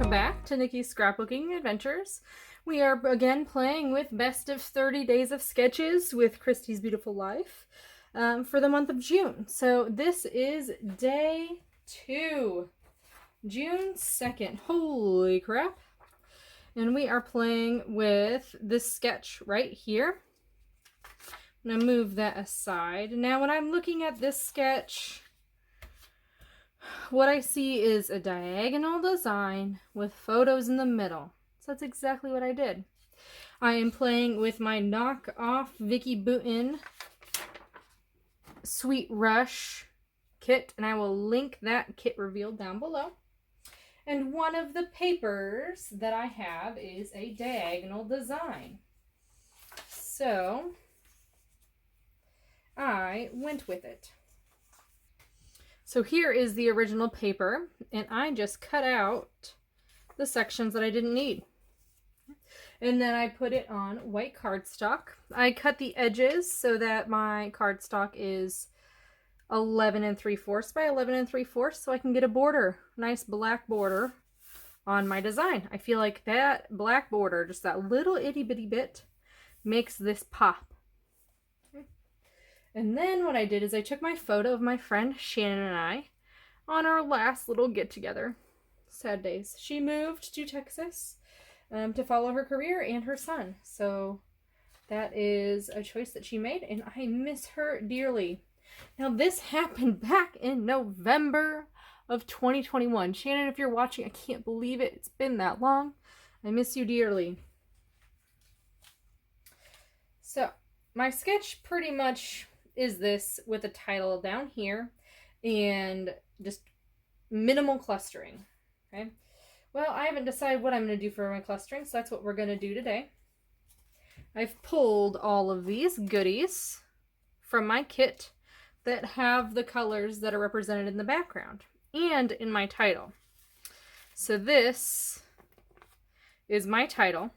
Welcome back to Nikki's Scrapbooking Adventures. We are again playing with Best of 30 Days of Sketches with Christy's Beautiful Life for the month of June. So this is day 2, June 2nd. Holy crap. And we are playing with this sketch right here. I'm going to move that aside. Now when I'm looking at this sketch, what I see is a diagonal design with photos in the middle. So that's exactly what I did. I am playing with my knockoff Vicky Boutin Sweet Rush kit, and I will link that kit reveal down below. And one of the papers that I have is a diagonal design. So I went with it. So here is the original paper, and I just cut out the sections that I didn't need. And then I put it on white cardstock. I cut the edges so that my cardstock is 11 3/4 by 11 3/4 so I can get a border, nice black border on my design. I feel like that black border, just that little itty bitty bit, makes this pop. And then what I did is I took my photo of my friend Shannon and I on our last little get together. Sad days. She moved to Texas to follow her career and her son. So that is a choice that she made, and I miss her dearly. Now this happened back in November of 2021. Shannon, if you're watching, I can't believe it. It's been that long. I miss you dearly. So my sketch pretty much is this with a title down here and just minimal clustering. Okay. Well, I haven't decided what I'm going to do for my clustering, so that's what we're going to do today. I've pulled all of these goodies from my kit that have the colors that are represented in the background and in my title. So this is my title.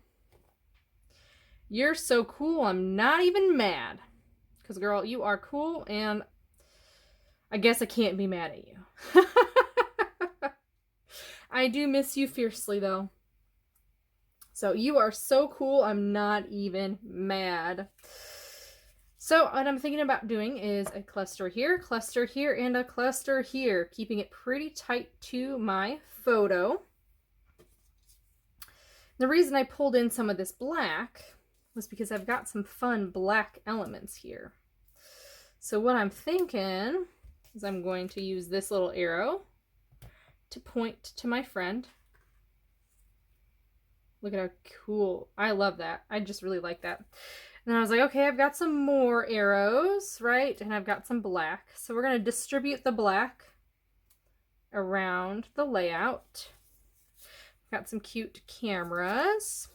You're so cool, I'm not even mad. Because, girl, you are cool, and I guess I can't be mad at you. I do miss you fiercely, though. So, you are so cool, I'm not even mad. So, what I'm thinking about doing is a cluster here, and a cluster here. Keeping it pretty tight to my photo. The reason I pulled in some of this black was because I've got some fun black elements here. So what I'm thinking is I'm going to use this little arrow to point to my friend. Look at how cool. I love that. I just really like that. And then I was like, okay, I've got some more arrows, right? And I've got some black. So we're going to distribute the black around the layout. Got some cute cameras.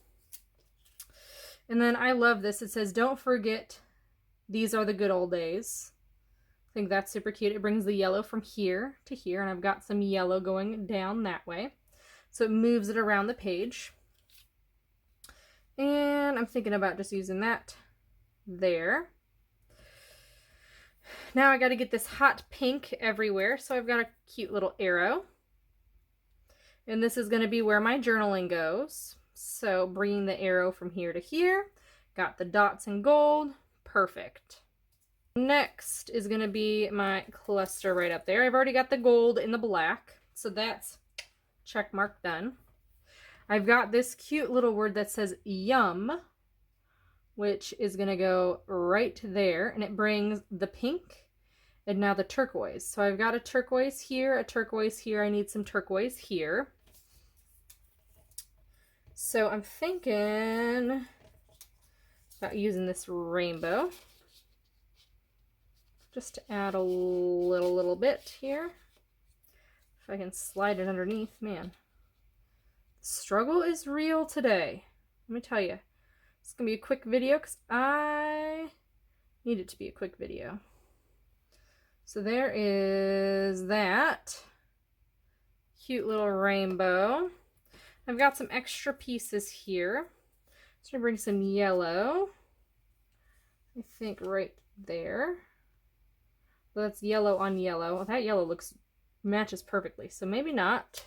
And then I love this. It says, don't forget, these are the good old days. I think that's super cute. It brings the yellow from here to here, and I've got some yellow going down that way. So it moves it around the page. And I'm thinking about just using that there. Now I got to get this hot pink everywhere, so I've got a cute little arrow. And this is going to be where my journaling goes. So bringing the arrow from here to here, got the dots in gold, perfect. Next is going to be my cluster right up there. I've already got the gold and the black, so that's check mark done. I've got this cute little word that says yum, which is going to go right there, and it brings the pink and now the turquoise. So I've got a turquoise here, a turquoise here. I need some turquoise here. So I'm thinking about using this rainbow just to add a little bit here. If I can slide it underneath, man. The struggle is real today. Let me tell you. It's going to be a quick video because I need it to be a quick video. So there is that cute little rainbow. I've got some extra pieces here. So I'm going to bring some yellow. I think right there. So that's yellow on yellow. That yellow matches perfectly. So maybe not.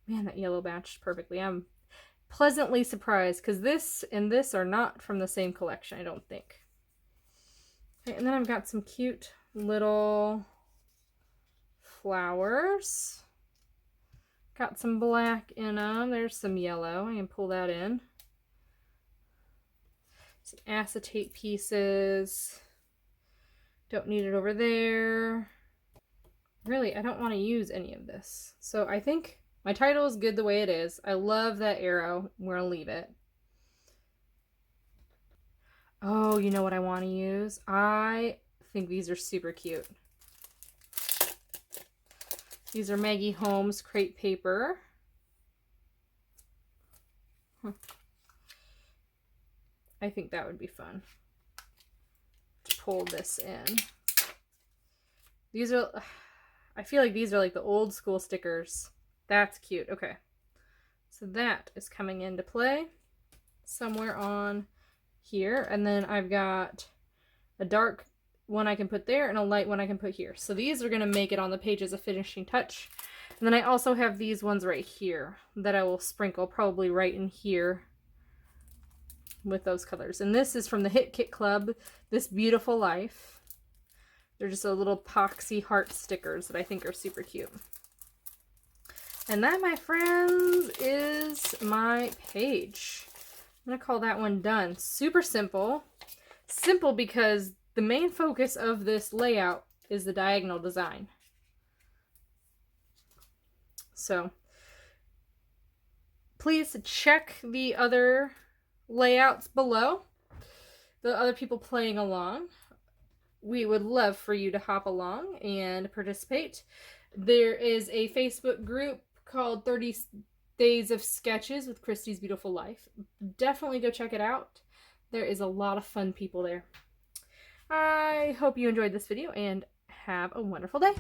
Man, that yellow matched perfectly. I'm pleasantly surprised because this and this are not from the same collection, I don't think. Okay, and then I've got some cute little flowers. Got some black in them. There's some yellow. I can pull that in. Some acetate pieces. Don't need it over there. Really, I don't want to use any of this. So I think my title is good the way it is. I love that arrow. We're going to leave it. Oh, you know what I want to use? I think these are super cute. These are Maggie Holmes crepe paper. I think that would be fun to pull this in. These are, I feel like these are like the old school stickers. That's cute. Okay. So that is coming into play somewhere on here. And then I've got a dark one I can put there and a light one I can put here. So these are going to make it on the page as a finishing touch. And then I also have these ones right here that I will sprinkle probably right in here with those colors. And this is from the Hit Kit Club, This Beautiful Life. They're just a little poxy heart stickers that I think are super cute. And that, my friends, is my page. I'm going to call that one done. Super simple. Simple because the main focus of this layout is the diagonal design. So please check the other layouts below, the other people playing along. We would love for you to hop along and participate. There is a Facebook group called 30 Days of Sketches with Christy's Beautiful Life. Definitely go check it out. There is a lot of fun people there. I hope you enjoyed this video and have a wonderful day.